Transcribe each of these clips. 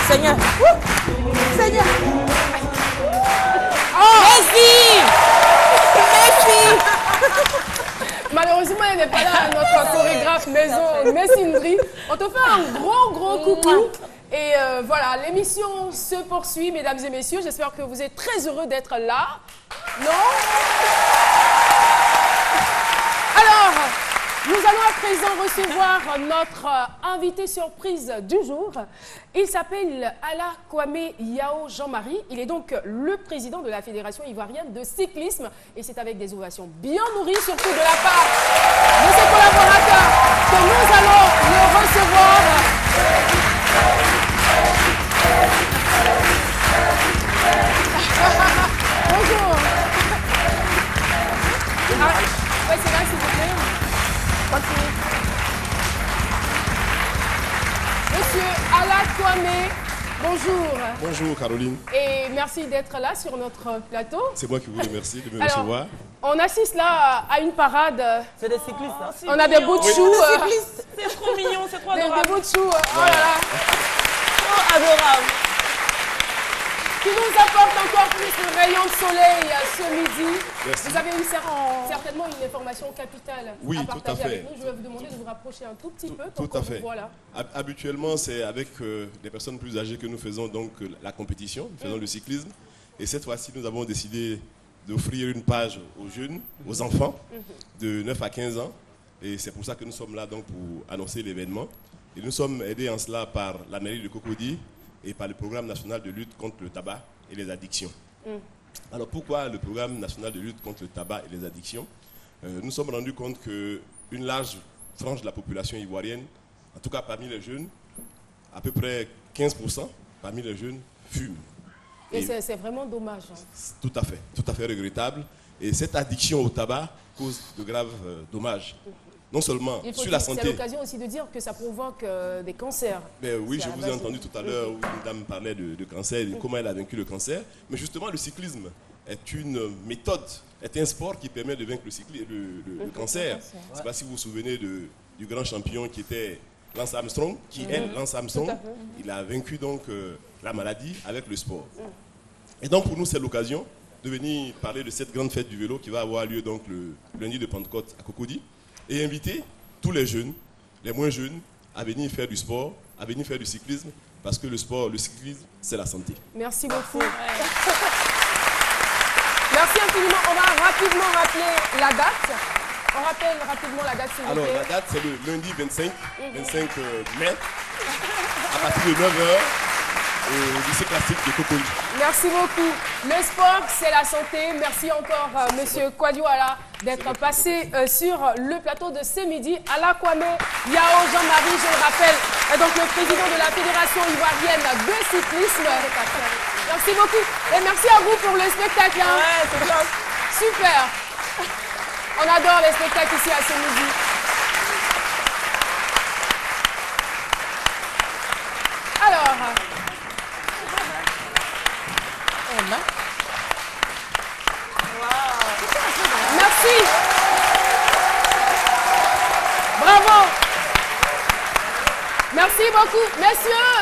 Seigneur. Seigneur. Oh, merci. Merci. Malheureusement, elle n'est pas là, notre chorégraphe maison, Messindri. On te fait un gros coucou. Et voilà, l'émission se poursuit, mesdames et messieurs. J'espère que vous êtes très heureux d'être là. Non? Alors, nous allons à présent recevoir notre invité surprise du jour. Il s'appelle Ala Kwame Yao Jean-Marie. Il est donc le président de la Fédération ivoirienne de cyclisme. Et c'est avec des ovations bien nourries, surtout de la part de ses collaborateurs, que nous allons le recevoir. Bonjour. Ouais, c'est là, s'il vous plaît. Continuez. Monsieur Ala Kwame, bonjour. Bonjour Caroline. Et merci d'être là sur notre plateau. C'est moi qui vous remercie de me recevoir. On assiste là à une parade. C'est des cyclistes. Hein. On a des bouts de choux. C'est trop mignon, c'est trop adorable. Des bouts de choux. Oh là là. Trop adorable. Qui nous apporte encore plus de rayons de soleil ce midi. Merci. Vous avez eu certainement une information capitale à partager avec nous. Je vais vous demander de vous rapprocher un tout petit peu. Tout à fait. Voilà. Habituellement, c'est avec des personnes plus âgées que nous faisons donc la compétition, nous faisons le cyclisme. Et cette fois-ci, nous avons décidé d'offrir une page aux jeunes, aux enfants de 9 à 15 ans. Et c'est pour ça que nous sommes là donc pour annoncer l'événement. Et nous sommes aidés en cela par la mairie de Cocody et par le programme national de lutte contre le tabac et les addictions. Alors pourquoi le programme national de lutte contre le tabac et les addictions? Nous sommes rendus compte qu'une large frange de la population ivoirienne, en tout cas parmi les jeunes, à peu près 15% parmi les jeunes fument. Et c'est vraiment dommage. Hein. Tout à fait regrettable. Et cette addiction au tabac cause de graves dommages. Non seulement sur la santé. C'est l'occasion aussi de dire que ça provoque des cancers. Mais oui, je vous ai entendu tout à l'heure où une dame parlait de cancer, de comment elle a vaincu le cancer. Mais justement, le cyclisme est une méthode, est un sport qui permet de vaincre le cancer. Je ne sais pas si vous vous souvenez du grand champion qui était Lance Armstrong, Lance Armstrong, il a vaincu donc la maladie avec le sport. Et donc pour nous, c'est l'occasion de venir parler de cette grande fête du vélo qui va avoir lieu donc le lundi de Pentecôte à Cocody. Et inviter tous les jeunes, les moins jeunes, à venir faire du sport, à venir faire du cyclisme, parce que le sport, le cyclisme, c'est la santé. Merci beaucoup. Merci infiniment. On va rapidement rappeler la date. On rappelle rapidement la date, s'il vous plaît. Alors, la date, c'est le lundi 25 mai, à partir de 9h, au lycée classique de Cocody. Merci beaucoup. Le sport, c'est la santé. Merci encore, monsieur Kwadioala, d'être passé sur le plateau de ce midi. Ala Kwame Yao Jean-Marie, je le rappelle, est donc le président de la Fédération ivoirienne de cyclisme. Merci beaucoup. Et merci à vous pour le spectacle. Hein. Ouais, c'est top. Super. On adore les spectacles ici à ce midi. Alors... Merci. Bravo. Merci beaucoup. Messieurs,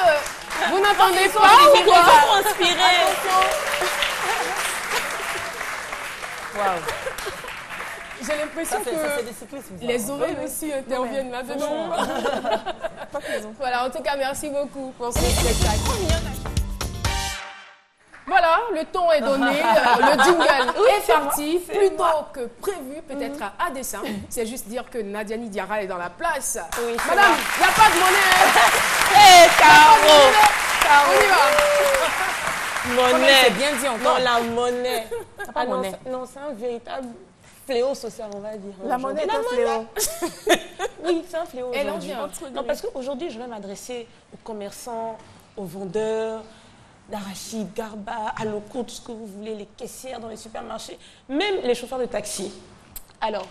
vous n'entendez pas ou quoi? Inspiré. Waouh. J'ai l'impression que les oreilles aussi interviennent là-dedans. Voilà, en tout cas, merci beaucoup pour ce spectacle. Voilà, le ton est donné, le jingle est parti, plus tôt que prévu, peut-être à dessein. C'est juste dire que Nadiani Diarra est dans la place. Oui, madame, il n'y a pas de monnaie. Hé, Caro. On y va. Monnaie. C'est bien dit encore. Non, la monnaie. Pas monnaie. Non, c'est un véritable fléau social, on va dire. La monnaie est un fléau. Oui, c'est un fléau aujourd'hui. Non, parce qu'aujourd'hui, je vais m'adresser aux commerçants, aux vendeurs, d'arachides, garba, aloko, tout ce que vous voulez, les caissières dans les supermarchés, même les chauffeurs de taxi. Alors,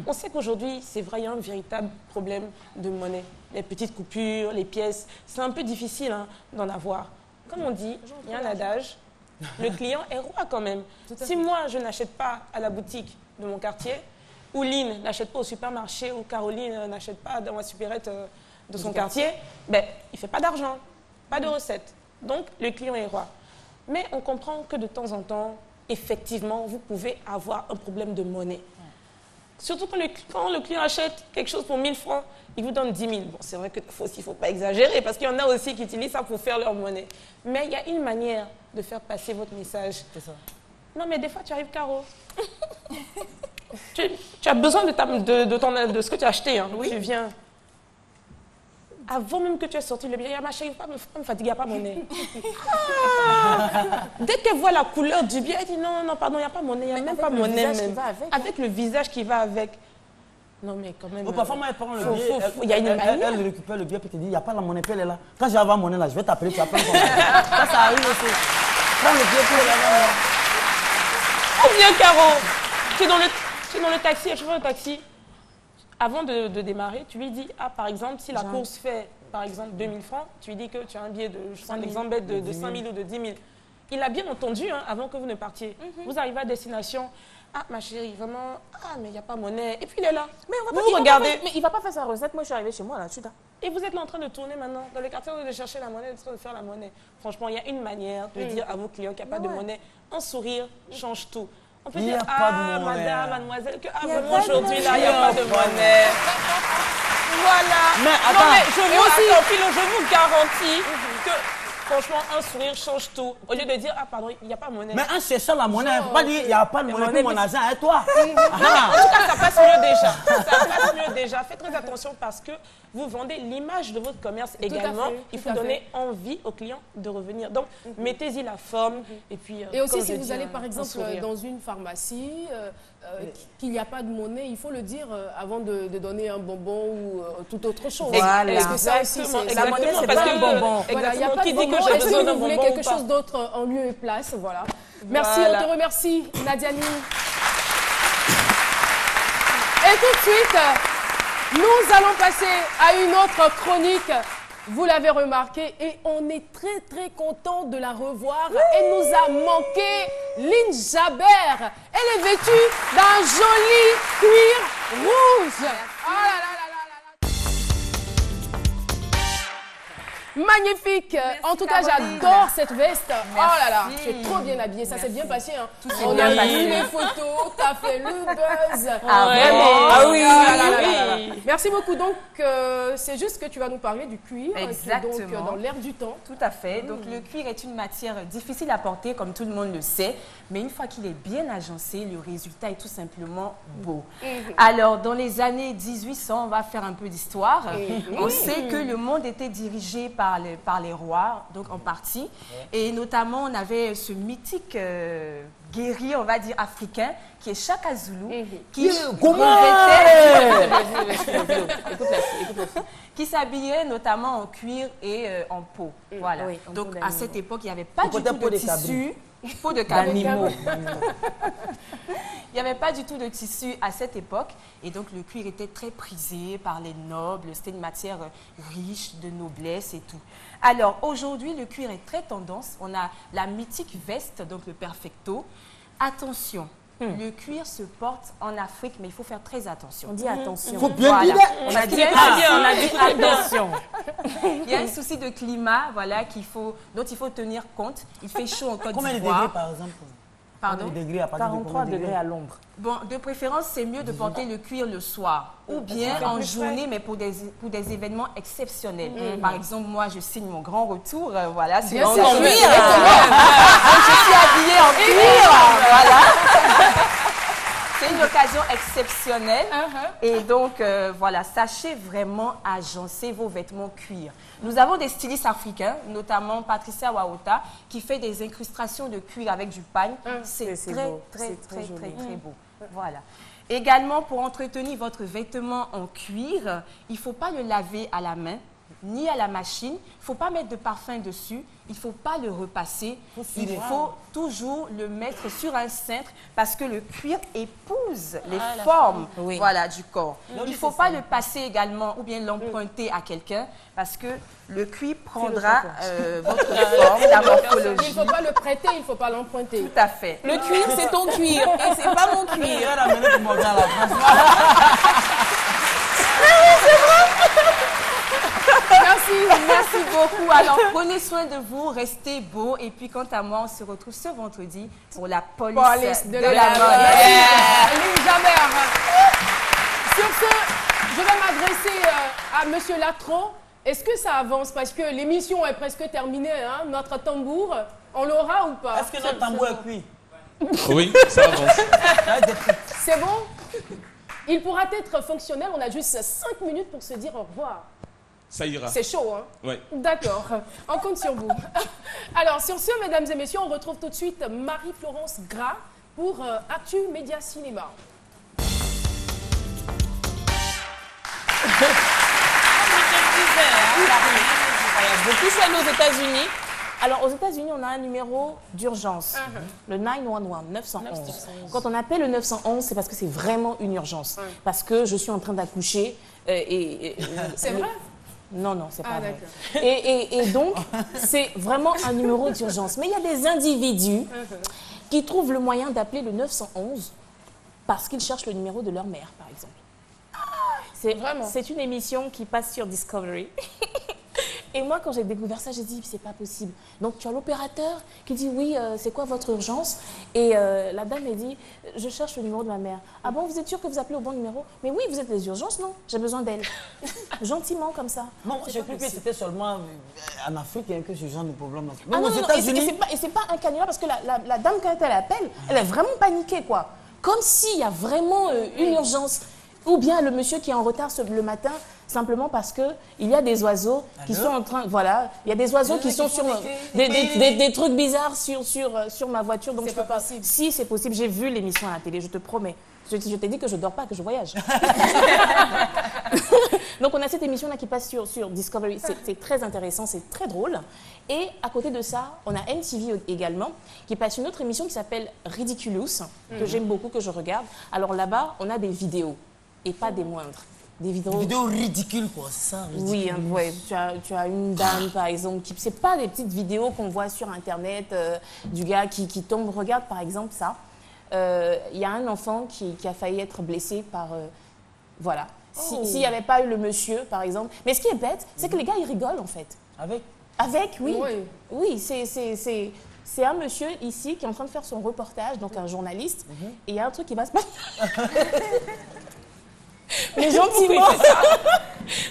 on sait qu'aujourd'hui, c'est vrai, il y a un véritable problème de monnaie. Les petites coupures, les pièces, c'est un peu difficile hein, d'en avoir. Comme on dit, il y a un adage, le client est roi quand même. Si moi, je n'achète pas à la boutique de mon quartier, ou Lynn n'achète pas au supermarché, ou Caroline n'achète pas dans la supérette de son quartier, ben, il ne fait pas d'argent, pas de recettes. Donc, le client est roi. Mais on comprend que de temps en temps, effectivement, vous pouvez avoir un problème de monnaie. Surtout quand le client achète quelque chose pour 1000 francs, il vous donne 10 000. Bon, c'est vrai qu'il ne faut pas exagérer parce qu'il y en a aussi qui utilisent ça pour faire leur monnaie. Mais il y a une manière de faire passer votre message. C'est ça. Non, mais des fois, tu arrives, Caro. tu as besoin de ce que tu as acheté. Hein. Oui. Tu viens. Avant même que tu aies sorti le billet, ma chérie, ne me fatigue pas mon nez. Dès qu'elle voit la couleur du billet, elle dit non, non, pardon, il n'y a pas mon nez, il n'y a même pas mon nez. Avec le visage qui va avec. Non, mais quand même. Parfois, moi, elle prend le billet. Il y a une manière. Elle récupère le billet et te dit il n'y a pas la monnaie, elle est là. Quand je vais avoir mon nez là, je vais t'appeler, tu vas prendre ton billet. Ça arrive aussi. Prends le billet pour l'avoir. Oh bien, Caro, tu es dans le taxi, le chauffeur de taxi. Avant de démarrer, tu lui dis, ah, par exemple, si la course fait, par exemple, 2000 francs, tu lui dis que tu as un billet de, je prends un exemple bête, de 5 000 ou de 10 000. Il a bien entendu, hein, avant que vous ne partiez. Vous arrivez à destination, ah, ma chérie, vraiment, ah, mais il n'y a pas monnaie. Et puis il est là. Mais on va pas regarder. Mais il ne va pas faire sa recette. Moi, je suis arrivée chez moi, là, dessus. Et vous êtes là en train de tourner maintenant, dans le quartier, de chercher la monnaie, de faire la monnaie. Franchement, il y a une manière de dire à vos clients qu'il n'y a pas de monnaie. Un sourire change tout. On peut dire, ah, madame, mademoiselle, que vraiment aujourd'hui, là, il n'y a pas de monnaie. Voilà. Mais attends, non, mais je vous garantis que, franchement, un sourire change tout. Au lieu de dire, ah, pardon, il n'y a pas de monnaie. Mais en cherchant la monnaie, il ne faut pas dire, il n'y a pas de monnaie pour mon argent, et toi. En tout cas, ça passe mieux déjà. Ça passe mieux déjà. Faites très attention parce que vous vendez l'image de votre commerce également. Il faut donner envie aux clients de revenir. Donc, mettez-y la forme. Et puis, et aussi, si vous allez, par exemple, dans une pharmacie, qu'il n'y a pas de monnaie, il faut le dire avant de donner un bonbon ou toute autre chose. Voilà. Parce que ça aussi, c'est la monnaie, c'est pas un bonbon. Voilà, il n'y a pas de bonbon. Est-ce que vous voulez quelque chose d'autre en lieu et place? Voilà. Merci, on te remercie, Nadiani. Et tout de suite, nous allons passer à une autre chronique. Vous l'avez remarqué et on est très très content de la revoir. Elle nous a manqué, Lynn Jabert. Elle est vêtue d'un joli cuir rouge. Oh là là là là là. Magnifique. Merci, en tout cas, j'adore cette veste. Merci. Oh là là, tu es trop bien habillée. Ça s'est bien passé. Hein. On a vu les photos, tu as fait le buzz. Ah, vraiment. Ah oui, oui. Merci beaucoup. Donc, c'est juste que tu vas nous parler du cuir. Exactement. Qui est donc dans l'air du temps. Tout à fait. Donc, le cuir est une matière difficile à porter, comme tout le monde le sait. Mais une fois qu'il est bien agencé, le résultat est tout simplement beau. Alors, dans les années 1800, on va faire un peu d'histoire. On sait que le monde était dirigé par les rois, donc en partie. Et notamment, on avait ce mythique guerrier, on va dire, africain, qui est Shaka Zulu, qui s'habillait notamment en cuir et en peau. Voilà. Oui, donc, à cette époque, il n'y avait pas du tout de tissu. Peau de d'animaux. Il n'y avait pas du tout de tissu à cette époque. Et donc, le cuir était très prisé par les nobles. C'était une matière riche, de noblesse et tout. Alors, aujourd'hui, le cuir est très tendance. On a la mythique veste, donc le perfecto. Attention, le cuir se porte en Afrique, mais il faut faire très attention. On dit attention. Il faut bien dire. On a dit attention. Il y a un souci de climat, voilà, dont il faut tenir compte. Il fait chaud en Côte d'Ivoire. Combien de degrés, par exemple? Pardon? 43 degrés à l'ombre. Bon, de préférence, c'est mieux de porter le cuir le soir ou bien en journée, mais pour des événements exceptionnels. Par exemple, moi, je signe mon grand retour, voilà, c'est en cuir. Je suis habillée en cuir, voilà. C'est une occasion exceptionnelle. Et donc, voilà, sachez vraiment agencer vos vêtements cuir. Nous avons des stylistes africains, notamment Patricia Waota, qui fait des incrustations de cuir avec du pagne. C'est très beau. Voilà. Également, pour entretenir votre vêtement en cuir, il ne faut pas le laver à la main. ni à la machine. Il ne faut pas mettre de parfum dessus. Il ne faut pas le repasser. Il faut toujours le mettre sur un cintre parce que le cuir épouse les formes voilà, du corps. Il ne faut pas le passer également ou bien l'emprunter à quelqu'un parce que le cuir prendra votre forme, la morphologie. Il ne faut pas le prêter, il ne faut pas l'emprunter. Tout à fait. Le cuir, c'est ton cuir et c'est pas mon cuir. Merci beaucoup. Alors, prenez soin de vous, restez beaux. Et puis, quant à moi, on se retrouve ce vendredi pour la police de la mode. Lisa Mère. Sur ce, je vais m'adresser à Monsieur Latran. Est-ce que ça avance? Parce que l'émission est presque terminée. Hein? Notre tambour, on l'aura ou pas? Est-ce que notre tambour est cuit? Oui, ça avance. C'est bon? Il pourra être fonctionnel. On a juste 5 minutes pour se dire au revoir. Ça ira. C'est chaud, hein? Oui. D'accord. On compte sur vous. Alors, sur ce, mesdames et messieurs, on retrouve tout de suite Marie-Florence Gras pour Actu Média Cinéma. Beaucoup sont allés aux États-Unis. Alors, aux États-Unis, on a un numéro d'urgence, le 911, 911. Quand on appelle le 911, c'est parce que c'est vraiment une urgence. Parce que je suis en train d'accoucher C'est vrai? Non, non, c'est pas vrai. Et donc, c'est vraiment un numéro d'urgence. Mais il y a des individus qui trouvent le moyen d'appeler le 911 parce qu'ils cherchent le numéro de leur mère, par exemple. C'est une émission qui passe sur Discovery. Et moi, quand j'ai découvert ça, j'ai dit, c'est pas possible. Donc, tu as l'opérateur qui dit, oui, c'est quoi votre urgence? Et la dame, elle dit, je cherche le numéro de ma mère. Ah bon, vous êtes sûr que vous appelez au bon numéro? Mais oui, vous êtes les urgences, non? J'ai besoin d'elle. Gentiment, comme ça. Non, j'ai cru que c'était seulement en Afrique que ce genre de problème. Mais aux États-Unis... Et c'est pas un canular, parce que la dame, quand elle appelle, elle est vraiment paniquée, quoi. Comme s'il y a vraiment une urgence. Ou bien le monsieur qui est en retard le matin, simplement parce qu'il y a des oiseaux qui sont en train... Voilà, il y a des oiseaux qui sont sur... Des trucs bizarres sur ma voiture. Donc c'est pas possible. Si, c'est possible. J'ai vu l'émission à la télé, je te promets. Je t'ai dit que je ne dors pas, que je voyage. Donc, on a cette émission-là qui passe sur Discovery. C'est très intéressant, c'est très drôle. Et à côté de ça, on a MTV également, qui passe une autre émission qui s'appelle Ridiculous, que j'aime beaucoup, que je regarde. Alors là-bas, on a des vidéos, et pas des moindres. Des vidéos ridicules, quoi, c'est ça? Oui, hein, ouais. Tu as une dame, par exemple, qui... C'est pas des petites vidéos qu'on voit sur Internet, du gars qui tombe. Regarde, par exemple, ça. Il y a un enfant qui a failli être blessé par... voilà. S'il n'y avait pas eu le monsieur, par exemple. Mais ce qui est bête, c'est que les gars, ils rigolent, en fait. Avec, oui. Oui, c'est un monsieur ici qui est en train de faire son reportage, donc un journaliste. Et il y a un truc qui va se passer. Mais gentiment.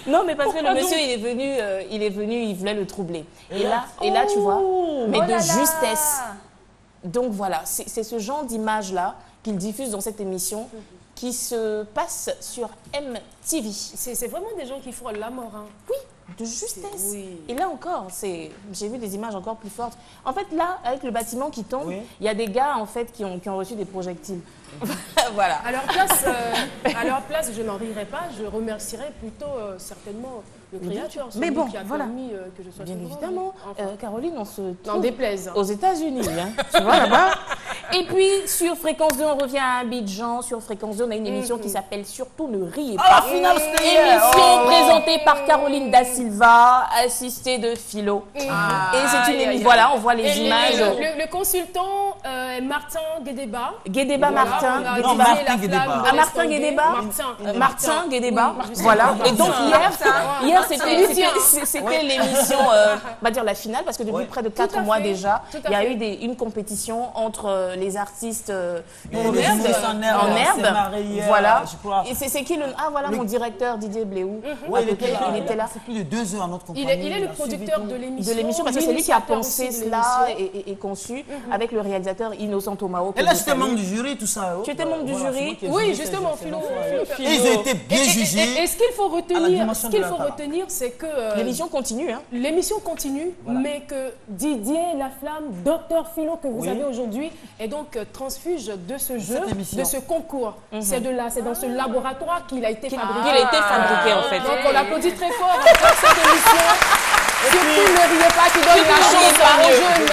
Non, mais parce que le monsieur, il est venu, il voulait le troubler. Et là, tu vois, mais de justesse. Donc voilà, c'est ce genre d'image-là qu'il diffuse dans cette émission qui se passe sur MTV. C'est vraiment des gens qui frôlent la mort. Hein. Oui, de justesse. Et là encore, j'ai vu des images encore plus fortes. En fait, là, avec le bâtiment qui tombe, il y a des gars en fait, qui ont reçu des projectiles. Voilà. À leur place, je n'en rirai pas, je remercierai plutôt certainement le créateur, celui qui a permis que je sois bien évidemment. Caroline, on se trouve n'en déplaise. Aux États-Unis, hein, tu vois là-bas. Et puis sur Fréquence 2, on revient à Abidjan. Sur Fréquence 2, on a une émission qui s'appelle Surtout ne riez pas. Émission présentée par Caroline Da Silva, assistée de Philo. Et c'est une émission. Voilà, on voit les images. Le consultant Martin Guédéba. Guédéba Martin. Martin Guédéba. Martin Guédéba. Voilà. Et donc hier c'était l'émission, on va dire la finale, parce que depuis près de 4 mois déjà, il y a eu une compétition entre les artistes en herbe. Voilà. Et c'est qui le... Ah voilà, mon directeur Didier Bléou. Il était là. C'est plus de 2 heures à notre compagnie. Il est le producteur de l'émission. De l'émission, parce que c'est lui qui a pensé cela et conçu avec le réalisateur Innocent Tomao. Et là, j'étais membre du jury, tout ça. Tu étais membre du jury? Oui, justement, Philo. Ils ont été bien jugés. Et ce qu'il faut retenir, c'est que... L'émission continue. Hein. L'émission continue, mais que Didier Laflamme, Docteur Philo, que vous avez aujourd'hui, est donc transfuge de ce jeu, émission. de ce concours. C'est dans ce laboratoire qu'il a été fabriqué. Il a été fabriqué en fait. Donc on l'applaudit très fort pour cette émission. Surtout, ne riez pas, qui donne la chance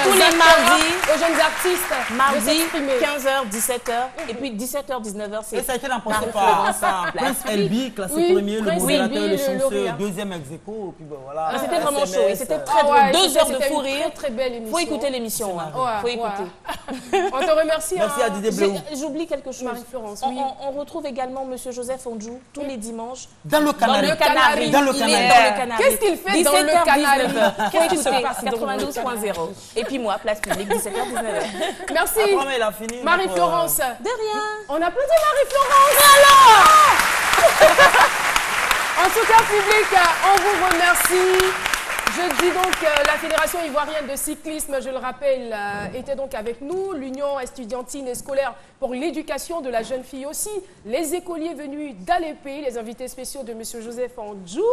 aux jeunes mardis, aux jeunes artistes mardi, de s'exprimer. 15h, 17h, et puis 17h, 19h, c'est... Et ça a été remporté par Prince Elbi, classé premier, le Prince modérateur, Elbi, le le chanceux, lauréat. deuxième ex-aequo, puis voilà. C'était vraiment chaud, et c'était très Ah ouais, drôle. 2 heures de c'était fou une rire. très belle émission. Faut écouter l'émission, hein. Ouais, Faut écouter. ouais. On te remercie. Merci à Didier Bleu. J'oublie quelque chose. Marie-Florence, oui. On retrouve également Monsieur Joseph Ondjou tous les dimanches. Dans le Canari. Dans le Canari. Dans le Il est Canari. dans le Canari. Qu'est-ce qu'il fait dans le Canari? 19h. Qu'est-ce qui se passe? dans le 92.0. Et puis moi, place publique, 17h, 19h. Merci. Après, mais il a fini. Marie-Florence. De rien. On applaudit Marie-Florence. En tout cas, public, on vous remercie. Je dis donc la Fédération ivoirienne de cyclisme, je le rappelle, était donc avec nous, l'Union estudiantine et scolaire pour l'éducation de la jeune fille aussi, les écoliers venus d'Alépé, les invités spéciaux de M. Joseph Ondjou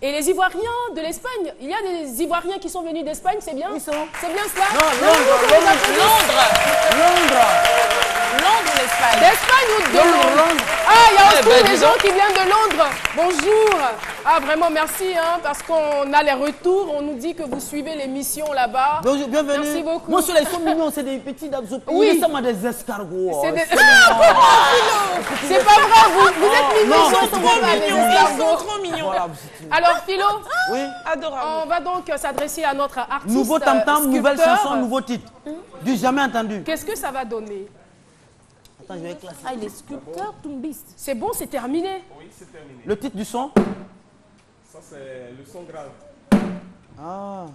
et les Ivoiriens de l'Espagne. Il y a des Ivoiriens qui sont venus d'Espagne, c'est bien? C'est bien cela? Non, Londres, l'Espagne. D'Espagne ou de Londres? Ah, il y a aussi des gens qui viennent de Londres. Bonjour. Ah, vraiment, merci, hein, parce qu'on a les retours. On nous dit que vous suivez l'émission là-bas. Bonjour, bienvenue. Merci beaucoup. Moi, ceux-là, ils sont mignons, c'est des petits dabs. Oui. Ils ressemblent à des escargots. C'est pas vrai, vous êtes mignons. Ils sont trop mignons. Voilà. Alors, Philo, Oui. Adorable. on va donc s'adresser à notre artiste. Nouveau tam-tam, nouvelle sculpteur. chanson, nouveau titre. Du jamais entendu. Qu'est-ce que ça va donner? Attends, je vais classer. Ah, il est sculpteur tumbiste. C'est bon, c'est terminé. Oui, c'est terminé. Le titre du son? Ça, c'est le son grave. Ah.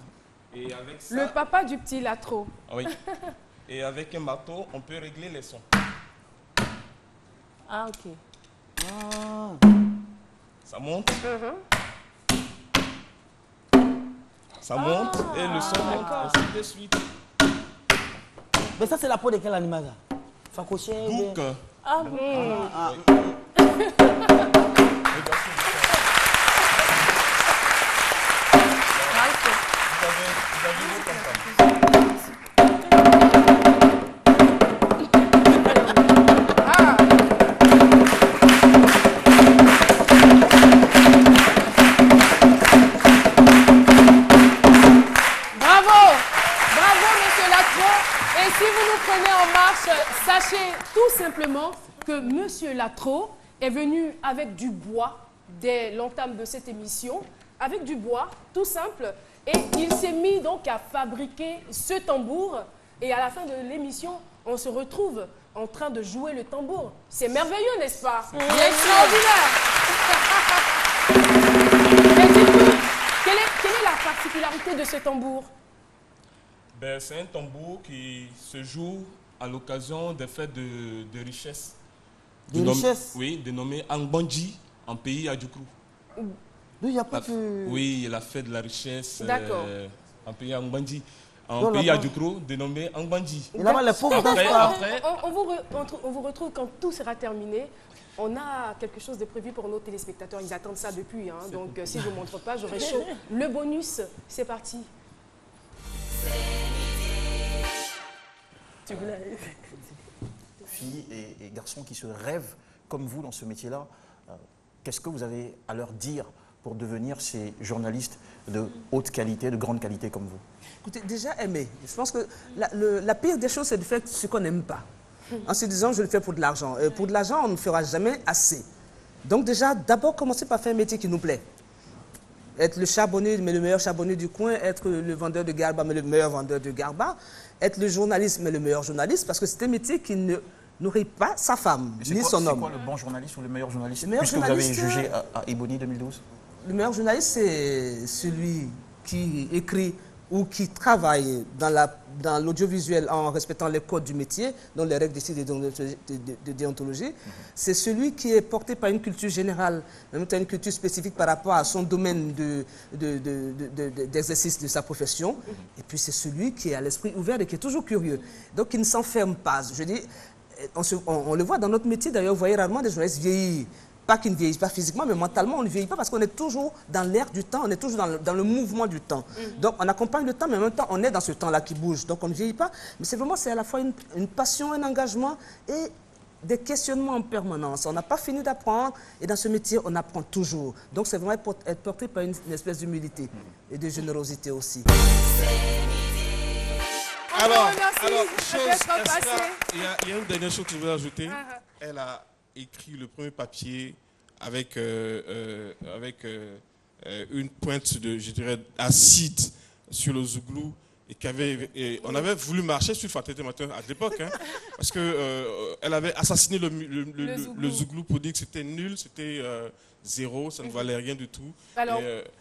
Et avec ça, Le papa du petit Latro. oui. Et avec un marteau, on peut régler les sons. Ah, ok. Ah. Ça monte. Ça monte et le son monte ainsi de suite. Mais ça, c'est la peau de quel animal là? Facoché. Bouc. Ah, bon. Vous avez vu comme ça. Sachez tout simplement que Monsieur Latro est venu avec du bois dès l'entame de cette émission, avec du bois tout simple, et il s'est mis donc à fabriquer ce tambour. Et à la fin de l'émission, on se retrouve en train de jouer le tambour. C'est merveilleux, n'est-ce pas? C'est extraordinaire. Et dites-nous, quelle est la particularité de ce tambour? Ben, c'est un tambour qui se joue à l'occasion des fêtes de richesse. De richesse? Oui, dénommé Angbandji en pays Adjoukrou. Il n'y a pas de... Oui, la fête de la richesse en pays Angbandji. En Non, pays là-bas. Adjoukrou, dénommé Angbandji. Et là-bas, les pauvres dansent Après, pas. après, On vous retrouve quand tout sera terminé. On a quelque chose de prévu pour nos téléspectateurs. Ils attendent ça depuis. Hein. Donc, si je ne vous montre pas, j'aurai chaud. Le bonus, c'est parti. Filles et garçons qui se rêvent comme vous dans ce métier-là, qu'est-ce que vous avez à leur dire pour devenir ces journalistes de haute qualité, de grande qualité comme vous? Écoutez, déjà aimer. Je pense que la pire des choses, c'est de faire ce qu'on n'aime pas. En se disant, je le fais pour de l'argent. Pour de l'argent, on ne fera jamais assez. Donc déjà, d'abord, commencer par faire un métier qui nous plaît. Être le charbonnier, mais le meilleur charbonnier du coin. Être le vendeur de garba, mais le meilleur vendeur de garba. Être le journaliste, mais le meilleur journaliste. Parce que c'est un métier qui ne nourrit pas sa femme, ni son homme. C'est quoi le bon journaliste ou le meilleur journaliste? Le meilleur Puisque vous avez journaliste, jugé à Ebony 2012. Le meilleur journaliste, c'est celui qui écrit ou qui travaille dans l'audiovisuel en respectant les codes du métier, dont les règles de déontologie. C'est celui qui est porté par une culture générale, même une culture spécifique par rapport à son domaine d'exercice de sa profession. Et puis c'est celui qui est à l'esprit ouvert et qui est toujours curieux. Donc il ne s'enferme pas. Je dis, on le voit dans notre métier, d'ailleurs, vous voyez rarement des journalistes vieillir. pas qu'ils ne vieillissent pas physiquement, mais mentalement, on ne vieillit pas parce qu'on est toujours dans l'air du temps, on est toujours dans le mouvement du temps. Donc, on accompagne le temps, mais en même temps, on est dans ce temps-là qui bouge. Donc, on ne vieillit pas. Mais c'est à la fois une passion, un engagement et des questionnements en permanence. On n'a pas fini d'apprendre et dans ce métier, on apprend toujours. Donc, c'est vraiment être porté par une espèce d'humilité et de générosité aussi. Alors, il y a une dernière chose que je voulais ajouter. Elle a écrit le premier papier avec une pointe de, je dirais, acide sur le zouglou. Et on avait voulu marcher sur Fatalité Matin à l'époque, hein, parce qu'elle avait assassiné le zouglou pour dire que c'était nul, c'était zéro, ça ne valait rien du tout. Alors,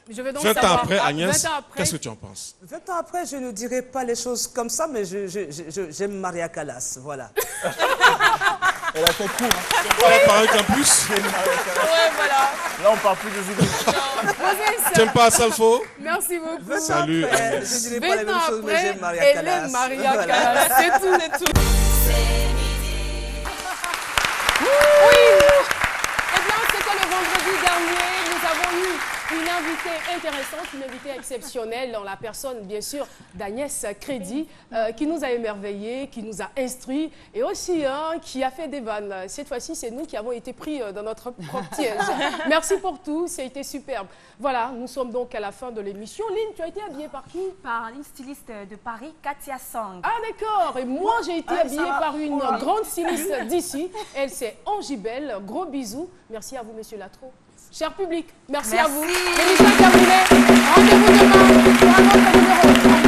je vais donc 20 savoir, ans après, Agnès, 20 ans après, qu'est-ce que tu en penses? 20 ans après, je ne dirais pas les choses comme ça, mais j'aime Maria Callas, voilà. Elle a fait court. Hein. Tu parles à Paris Campus? Ouais, voilà. Là, on parle plus de zouglou. Tu n'aimes pas Salfo? Merci beaucoup. Salut. Après, je ne dirais pas les mêmes choses, mais j'aime Maria elle Callas. aime Maria Callas. C'est tout, c'est tout. Oui. Eh bien, c'était le vendredi dernier. Nous avons eu une invitée intéressante, une invitée exceptionnelle dans la personne, bien sûr, d'Agnès Crédit, qui nous a émerveillés, qui nous a instruits et aussi qui a fait des vannes. Cette fois-ci, c'est nous qui avons été pris dans notre propre piège. Merci pour tout, ça a été superbe. Voilà, nous sommes donc à la fin de l'émission. Lynn, tu as été habillée par qui? Par une styliste de Paris, Katia Sang. Ah d'accord, et moi j'ai été habillée par une grande styliste d'ici. Elle c'est Angibelle, gros bisous. Merci à vous, monsieur Latro. Cher public, merci à vous. L'émission est terminée. Rendez-vous demain pour un autre numéro.